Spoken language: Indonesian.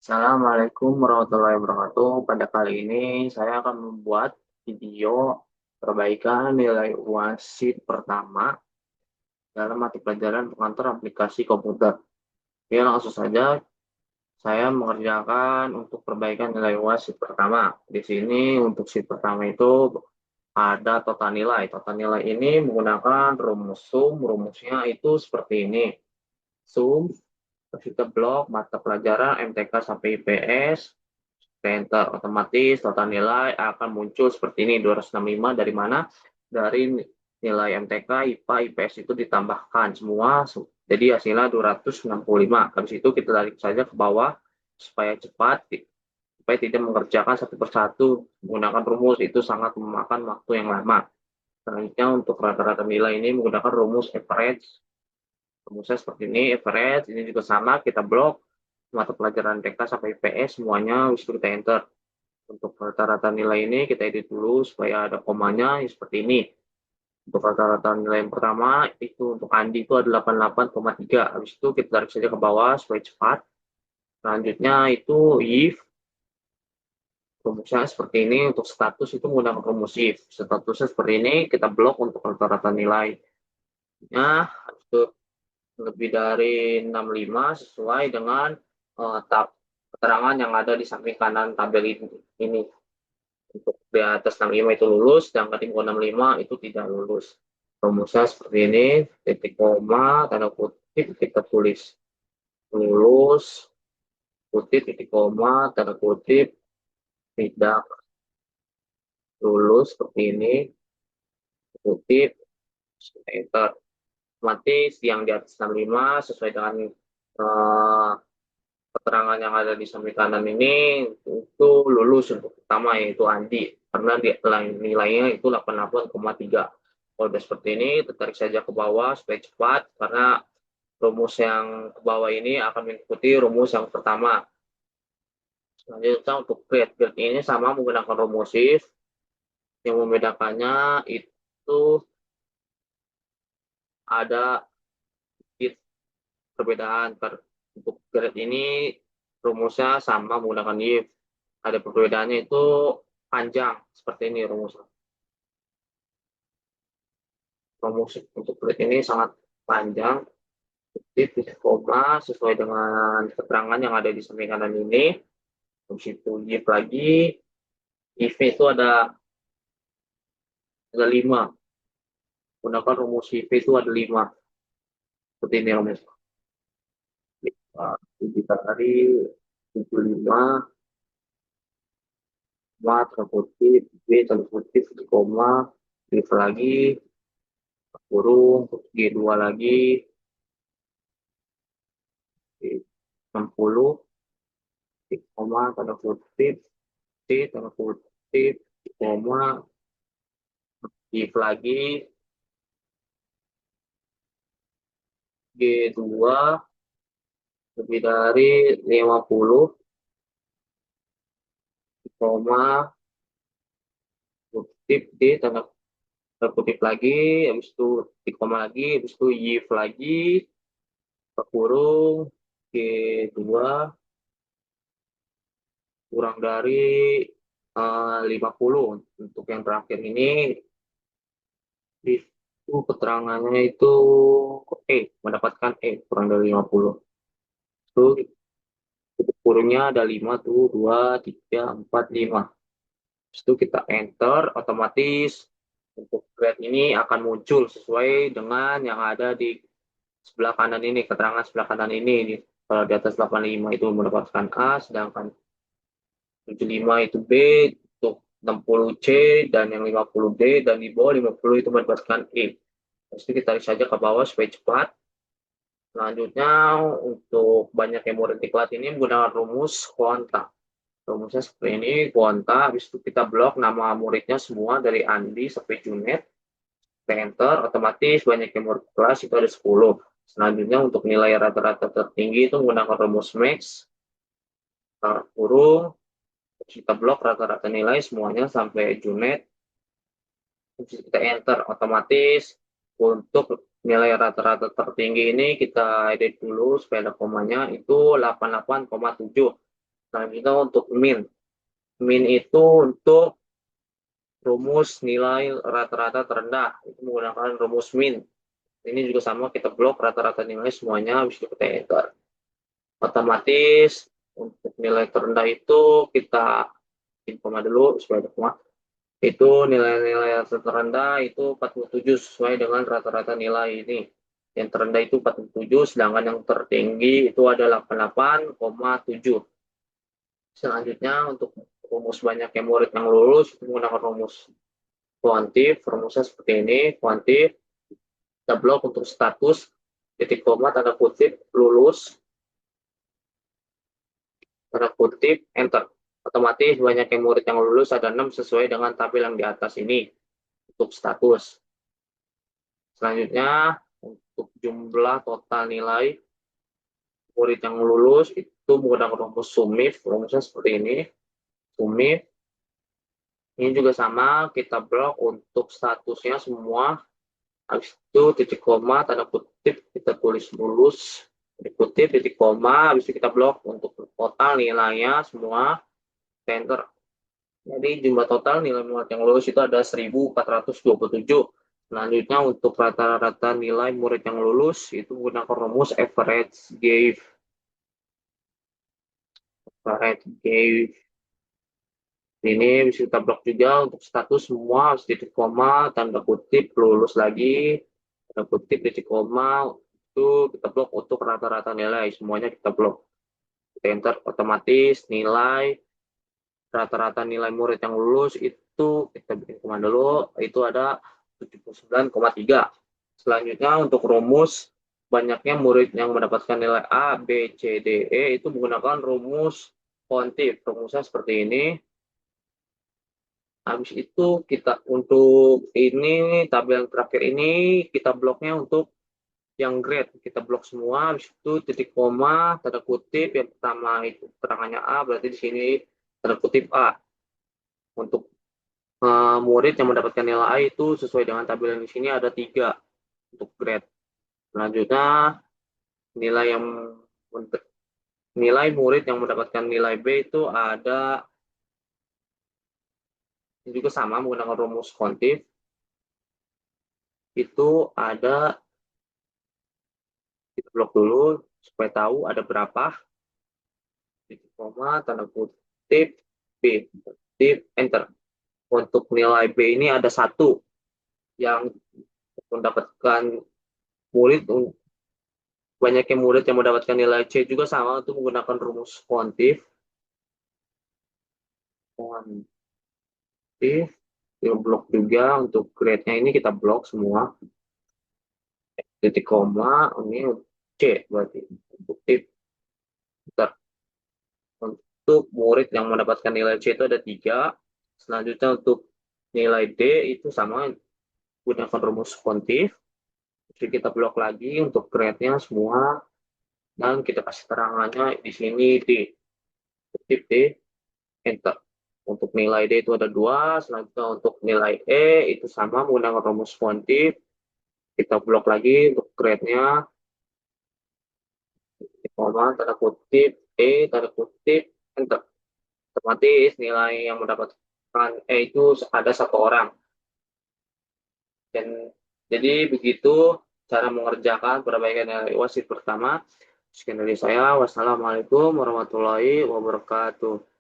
Assalamualaikum warahmatullahi wabarakatuh. Pada kali ini saya akan membuat video perbaikan nilai UAS sheet pertama dalam mata pelajaran pengantar aplikasi komputer. Oke, langsung saja saya mengerjakan untuk perbaikan nilai UAS sheet pertama. Di sini untuk sheet pertama itu ada total nilai. Total nilai ini menggunakan rumus sum. Rumusnya itu seperti ini. Sum kita blok mata pelajaran MTK sampai IPS, enter, otomatis total nilai akan muncul seperti ini 265. Dari mana? Dari nilai MTK, IPA, IPS itu ditambahkan semua, jadi hasilnya 265. Habis itu kita tarik saja ke bawah supaya cepat, supaya tidak mengerjakan satu persatu menggunakan rumus, itu sangat memakan waktu yang lama. Selanjutnya untuk rata-rata nilai ini menggunakan rumus average. Rumusnya seperti ini, average ini juga sama, kita blok mata pelajaran TK sampai IPS semuanya, habis itu kita enter. Untuk rata-rata nilai ini kita edit dulu supaya ada komanya seperti ini. Untuk rata-rata nilai yang pertama itu untuk Andi itu ada 88,3. Habis itu kita tarik saja ke bawah supaya cepat. Selanjutnya itu if, rumusnya seperti ini. Untuk status itu menggunakan rumus if. Statusnya seperti ini, kita blok untuk rata-rata nilai. Habis itu lebih dari 65 sesuai dengan keterangan yang ada di samping kanan tabel ini. Untuk di atas 65 itu lulus, sedangkan di bawah 65 itu tidak lulus. Rumusnya seperti ini, titik koma, tanda kutip, kita tulis lulus, kutip, titik koma, tanda kutip, tidak lulus, seperti ini, kutip, enter. Otomatis yang di atas 65 sesuai dengan keterangan yang ada di samping kanan ini itu lulus untuk pertama yaitu Andi karena nilainya itu 88,3. Kalau udah seperti ini tarik saja ke bawah supaya cepat karena rumus yang ke bawah ini akan mengikuti rumus yang pertama. Selanjutnya untuk grade ini sama menggunakan rumus if, yang membedakannya itu ada sedikit perbedaan. Untuk grade ini rumusnya sama menggunakan if, ada perbedaannya itu panjang seperti ini rumusnya. Rumus untuk grade ini sangat panjang, titik koma sesuai dengan keterangan yang ada di samping kanan ini. Terus itu if lagi, if itu ada 5. Gunakan rumus if itu ada 5. Seperti ini rumusnya. 7 kali 75, tanda kutip, B tanda kutip, koma, if lagi, kurung, G2 lagi, 60, koma, tanda kutip, C tanda kutip, koma, if lagi, G2 lebih dari 50, koma, kutip, D tanda kutip lagi, habis itu titik koma lagi, habis itu if lagi, kurung, G2 kurang dari 50. Untuk yang terakhir ini itu keterangannya itu mendapatkan kurang dari 50. Itu titik kurungnya ada 5 tuh, 2, 3, 4, 5. Itu kita enter, otomatis untuk grade ini akan muncul sesuai dengan yang ada di sebelah kanan ini, keterangan sebelah kanan ini. Kalau di atas 85 itu mendapatkan A, sedangkan 75 itu B, untuk 60 C, dan yang 50 D, dan di bawah 50 itu mendapatkan E. Terus kita tarik saja ke bawah supaya cepat. Selanjutnya, untuk banyak yang murid diklat ini menggunakan rumus kuanta. Rumusnya seperti ini, kuanta, habis itu kita blok nama muridnya semua dari Andi sampai Junet, enter, otomatis banyak yang murid kelas itu ada 10. Selanjutnya untuk nilai rata-rata tertinggi itu menggunakan rumus max, kurung, kita blok rata-rata nilai semuanya sampai Junet, kita enter, otomatis untuk nilai rata-rata tertinggi ini kita edit dulu supaya ada komanya itu 88,7. Selanjutnya untuk min. Min itu untuk rumus nilai rata-rata terendah. Itu menggunakan rumus min. Ini juga sama, kita blok rata-rata nilai semuanya, habis itu kita enter. Otomatis untuk nilai terendah itu kita bikin koma dulu supaya ada koma. Itu nilai-nilai terendah itu 47 sesuai dengan rata-rata nilai ini. Yang terendah itu 47, sedangkan yang tertinggi itu ada 88,7. Selanjutnya untuk rumus banyaknya murid yang lulus itu menggunakan rumus kuantif. Rumusnya seperti ini, kuantif kita blok untuk status titik koma tanda kutip lulus tanda kutip enter. Otomatis banyaknya murid yang lulus ada 6 sesuai dengan tabel yang di atas ini untuk status. Selanjutnya untuk jumlah total nilai murid yang lulus itu menggunakan rumus SUMIF. Rumusnya seperti ini, SUMIF. Ini juga sama, kita blok untuk statusnya semua. Habis itu titik koma, tanda kutip, kita tulis lulus, titik kutip, titik koma, habis itu kita blok untuk total nilainya semua, enter. Jadi jumlah total nilai murid yang lulus itu ada 1427. Selanjutnya untuk rata-rata nilai murid yang lulus itu menggunakan rumus average gave. Average gave. Ini bisa kita blok juga untuk status semua, titik koma, tanda kutip, lulus lagi, tanda kutip, titik koma, itu kita blok untuk rata-rata nilai, semuanya kita blok. Kita enter, otomatis nilai, rata-rata nilai murid yang lulus itu, kita bikin koma dulu, itu ada 79,3. Selanjutnya untuk rumus, banyaknya murid yang mendapatkan nilai A, B, C, D, E, itu menggunakan rumus kuantif. Rumusnya seperti ini. Habis itu kita untuk ini tabel yang terakhir ini kita bloknya untuk yang grade, kita blok semua. Habis itu titik koma tanda kutip yang pertama itu keterangannya A, berarti di sini tanda kutip A. Untuk murid yang mendapatkan nilai A itu sesuai dengan tabel yang di sini ada 3 untuk grade. Selanjutnya nilai yang nilai murid yang mendapatkan nilai B itu ada juga sama menggunakan rumus kuantif. Itu ada, kita blok dulu supaya tahu ada berapa, titik koma tanda kutip B, kutip enter. Untuk nilai B ini ada 1 yang mendapatkan murid, banyaknya murid yang mendapatkan nilai C juga sama untuk menggunakan rumus kuantif. Kita blok juga untuk grade-nya ini kita blok semua, titik koma ini C berarti kutip enter. Untuk murid yang mendapatkan nilai C itu ada 3. Selanjutnya untuk nilai D itu sama gunakan rumus kuantif. Jadi kita blok lagi untuk grade-nya semua dan kita kasih terangannya di sini D. Kutip D, enter. Untuk nilai D itu ada 2. Selanjutnya untuk nilai E itu sama menggunakan rumus kuantif. Kita blok lagi untuk grade-nya, koma tanda kutip E tanda kutip enter. Otomatis nilai yang mendapatkan E itu ada 1 orang. Dan jadi begitu cara mengerjakan perbaikan nilai UAS pertama. Sekian dari saya. Wassalamualaikum warahmatullahi wabarakatuh.